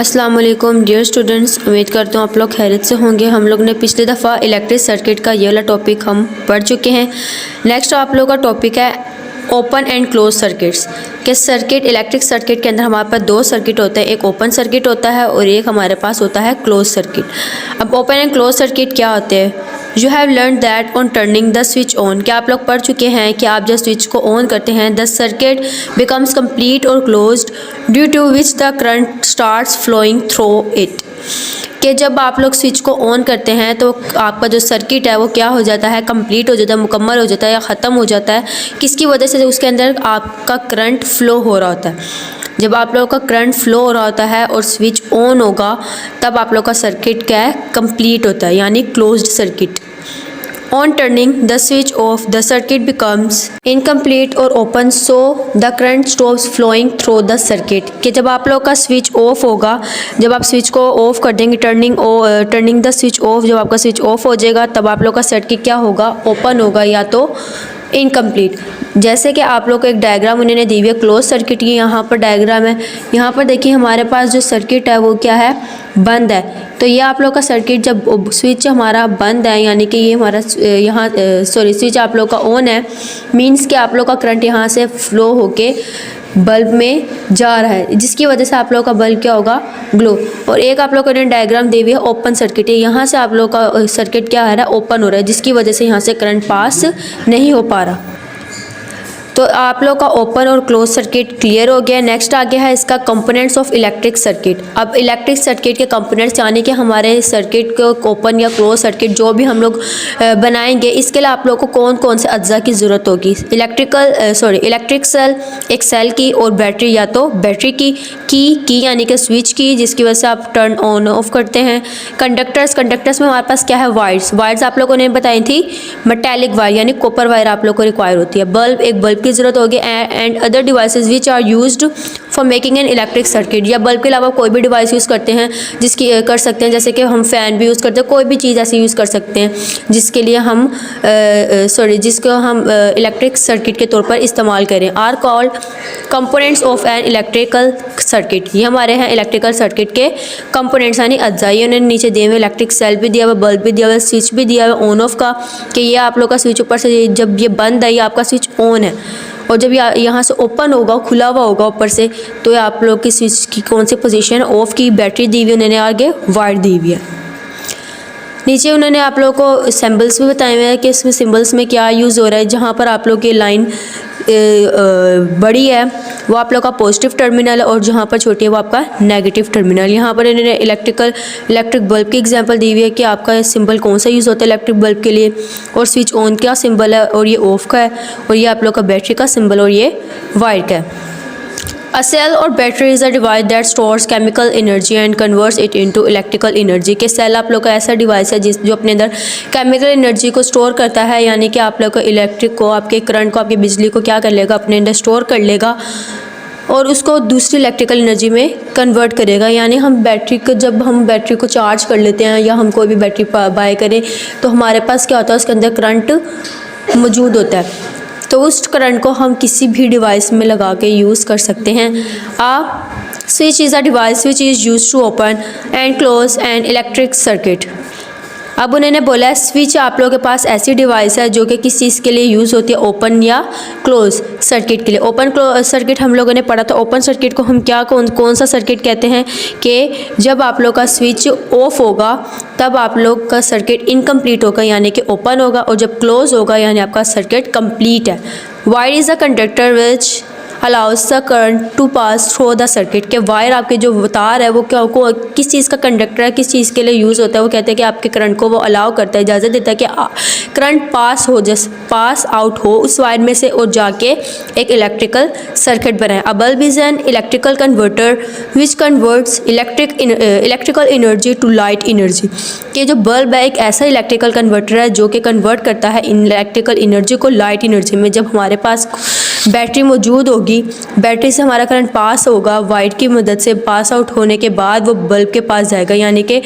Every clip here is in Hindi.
अस्सलाम वालेकुम डियर स्टूडेंट्स, उम्मीद करता हूँ आप लोग खैरियत से होंगे। हम लोग ने पिछली दफ़ा इलेक्ट्रिक सर्किट का ये वाला टॉपिक हम पढ़ चुके हैं। नेक्स्ट आप लोगों का टॉपिक है ओपन एंड क्लोज सर्किट्स के सर्किट। इलेक्ट्रिक सर्किट के अंदर हमारे पास दो सर्किट होते हैं, एक ओपन सर्किट होता है और एक हमारे पास होता है क्लोज सर्किट। अब ओपन एंड क्लोज सर्किट क्या होते हैं? You have learn that on turning the switch on. क्या आप लोग पढ़ चुके हैं कि आप जब स्विच को ऑन करते हैं द सर्किट बिकम्स कंप्लीट और closed due to which the current starts flowing through it. कि जब आप लोग स्विच को ऑन करते हैं तो आपका जो सर्किट है वो क्या हो जाता है, कंप्लीट हो जाता है, मुकम्मल हो जाता है या ख़त्म हो जाता है। किसकी वजह से? उसके अंदर आपका करंट फ्लो हो रहा होता है। जब आप लोगों का करंट फ्लो हो रहा होता है और स्विच ऑन होगा तब आप लोग का सर्किट क्या है, कंप्लीट होता है, यानी closed circuit. On turning the switch off, the circuit becomes incomplete or open, so the current stops flowing through the circuit। कि जब आप लोग का स्विच ऑफ होगा, जब आप स्विच को ऑफ कर देंगे, टर्निंग द स्विच ऑफ, जब आपका स्विच ऑफ हो जाएगा तब आप लोग का सर्किट क्या होगा, ओपन होगा या तो इनकम्प्लीट। जैसे कि आप लोग को एक डायग्राम उन्होंने दी हुई है क्लोज सर्किट की। यहाँ पर डायग्राम है, यहाँ पर देखिए हमारे पास जो सर्किट है वो क्या है, बंद है। तो ये आप लोग का सर्किट जब स्विच हमारा बंद है, यानी कि ये हमारा स्विच आप लोग का ऑन है, मींस कि आप लोग का करंट यहाँ से फ्लो होके बल्ब में जा रहा है, जिसकी वजह से आप लोग का बल्ब क्या होगा, ग्लो। और एक आप लोग ने डायग्राम दी हुई है ओपन सर्किट है, यहाँ से आप लोग का सर्किट क्या है, ओपन हो रहा है, जिसकी वजह से यहाँ से करंट पास नहीं हो पा रहा। तो आप लोग का ओपन और क्लोज सर्किट क्लियर हो गया। नेक्स्ट आ गया है इसका कंपोनेंट्स ऑफ इलेक्ट्रिक सर्किट। अब इलेक्ट्रिक सर्किट के कंपोनेंट्स यानी कि हमारे सर्किट को ओपन या क्लोज सर्किट जो भी हम लोग बनाएंगे, इसके लिए आप लोग को कौन कौन से अज्जा की ज़रूरत होगी। इलेक्ट्रिक सेल, एक सेल की, और बैटरी या तो बैटरी की यानी कि स्विच की, जिसकी वजह से आप टर्न ऑन ऑफ करते हैं। कंडक्टर्स में हमारे पास क्या है, वायर्स आप लोगों ने बताई थी, मेटेलिक वायर यानी कॉपर वायर आप लोग को रिक्वायर होती है। बल्ब, एक बल्ब की ज़रूरत होगी। And other devices which are used for making an electric circuit. या बल्ब के अलावा कोई भी डिवाइस यूज़ करते हैं कर सकते हैं, जैसे कि हम फ़ैन भी यूज़ करते हैं, कोई भी चीज़ ऐसी यूज़ कर सकते हैं जिसके लिए हम जिसको हम इलेक्ट्रिक सर्किट के तौर पर इस्तेमाल करें। Are called components of an electrical circuit. ये हमारे हैं इलेक्ट्रिकल सर्किट के कंपोनेंट्स यानी अज्जा। ये उन्होंने नीचे दिए हुए इलेक्ट्रिक सेल भी दिया हुआ, बल्ब भी दिया हुआ, स्विच भी दिया हुआ ऑन ऑफ का, कि ये आप लोग का स्विच ऊपर से जब ये बंद है ये आपका स्विच ऑन है, और जब यहाँ से ओपन होगा, खुला हुआ होगा ऊपर से, तो आप लोग की स्विच की कौन सी पोजीशन है, ऑफ की। बैटरी दी हुई उन्होंने, आगे वायर दी हुई है। नीचे उन्होंने आप लोगों को सिंबल्स भी बताए हुए हैं कि इसमें सिंबल्स में क्या यूज़ हो रहा है। जहाँ पर आप लोग की लाइन बड़ी है वो आप लोग का पॉजिटिव टर्मिनल है, और जहाँ पर छोटी है वो आपका नेगेटिव टर्मिनल। यहाँ पर इन्होंने इलेक्ट्रिक बल्ब की एग्जांपल दी हुई है कि आपका सिंबल कौन सा यूज़ होता है इलेक्ट्रिक बल्ब के लिए, और स्विच ऑन का सिंबल है और ये ऑफ का है, और ये आप लोग का बैटरी का सिंबल और ये वायर का है। A cell or battery is a device that stores chemical energy and converts it into electrical energy। के सेल आप लोग का ऐसा डिवाइस है जो अपने अंदर केमिकल एनर्जी को स्टोर करता है, यानी कि आप लोग को इलेक्ट्रिक को, आपके करंट को, आपकी बिजली को क्या कर लेगा, अपने अंदर स्टोर कर लेगा और उसको दूसरी इलेक्ट्रिकल एनर्जी में कन्वर्ट करेगा। यानी जब हम बैटरी को चार्ज कर लेते हैं या हम कोई भी बैटरी बाय करें तो हमारे पास क्या होता है, उसके अंदर करंट मौजूद होता है, तो उस करंट को हम किसी भी डिवाइस में लगा के यूज़ कर सकते हैं। Switch is a device which is use to open and close an electric circuit. अब उन्होंने बोला है स्विच आप लोगों के पास ऐसी डिवाइस है जो कि किस चीज़ के लिए यूज़ होती है, ओपन या क्लोज सर्किट के लिए। ओपन सर्किट हम लोगों ने पढ़ा था। ओपन सर्किट को हम कौन सा सर्किट कहते हैं कि जब आप लोग का स्विच ऑफ होगा तब आप लोग का सर्किट इनकम्प्लीट होगा, यानी कि ओपन होगा, और जब क्लोज होगा यानी आपका सर्किट कंप्लीट है। Wire is a conductor which allows the current to pass through the circuit. के वायर आपके जो तार है वो किस चीज़ का कंडक्टर है, किस चीज़ के लिए यूज़ होता है, वो कहते हैं कि आपके करंट को वो अलाउ करता है, इजाज़त देता है कि करंट पास आउट हो उस वायर में से और जाके एक इलेक्ट्रिकल सर्किट बनाए। A bulb is an electrical converter which converts electrical energy to light energy. कि जो बल्ब है एक ऐसा इलेक्ट्रिकल कन्वर्टर है जो कि कन्वर्ट करता है इलेक्ट्रिकल एनर्जी को लाइट एनर्जी में। जब हमारे पास बैटरी मौजूद होगी, बैटरी से हमारा करंट पास होगा, वाइट की मदद से पास आउट होने के बाद वो बल्ब के पास जाएगा, यानी कि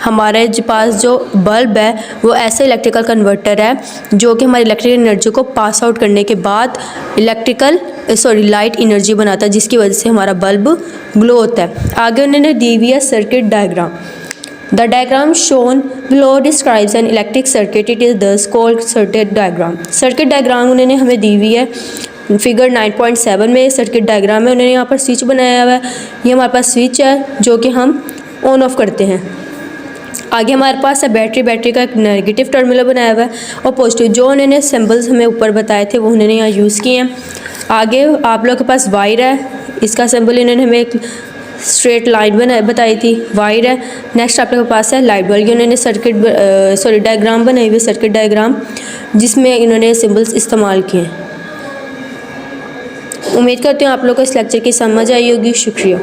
हमारे पास जो बल्ब है वो ऐसे इलेक्ट्रिकल कन्वर्टर है जो कि हमारी इलेक्ट्रिकल एनर्जी को पास आउट करने के बाद लाइट एनर्जी बनाता है, जिसकी वजह से हमारा बल्ब ग्लो होता है। आगे उन्होंने दी हुई है circuit diagram. The diagram shown below describes an electric circuit, it is thus called circuit diagram. Circuit diagram उन्होंने हमें दी हुई है फिगर 9.7 में सर्किट डायग्राम है। उन्होंने यहाँ पर स्विच बनाया हुआ है, ये हमारे पास स्विच है जो कि हम ऑन ऑफ करते हैं। आगे हमारे पास है बैटरी का एक नेगेटिव टर्मिनल बनाया हुआ है और पॉजिटिव, जो उन्होंने सिंबल्स हमें ऊपर बताए थे वो उन्होंने यहाँ यूज़ किए हैं। आगे आप लोगों के पास वायर है, इसका सिंबल इन्होंने हमें एक स्ट्रेट लाइन बताई थी, वायर है। नेक्स्ट आप लोगों के पास है लाइट बल्ब, उन्होंने डायग्राम बनाई हुई सर्किट डायग्राम जिसमें इन्होंने सिंबल्स इस्तेमाल किए हैं। उम्मीद करती हूँ आप लोगों को इस लेक्चर की समझ आई होगी। शुक्रिया।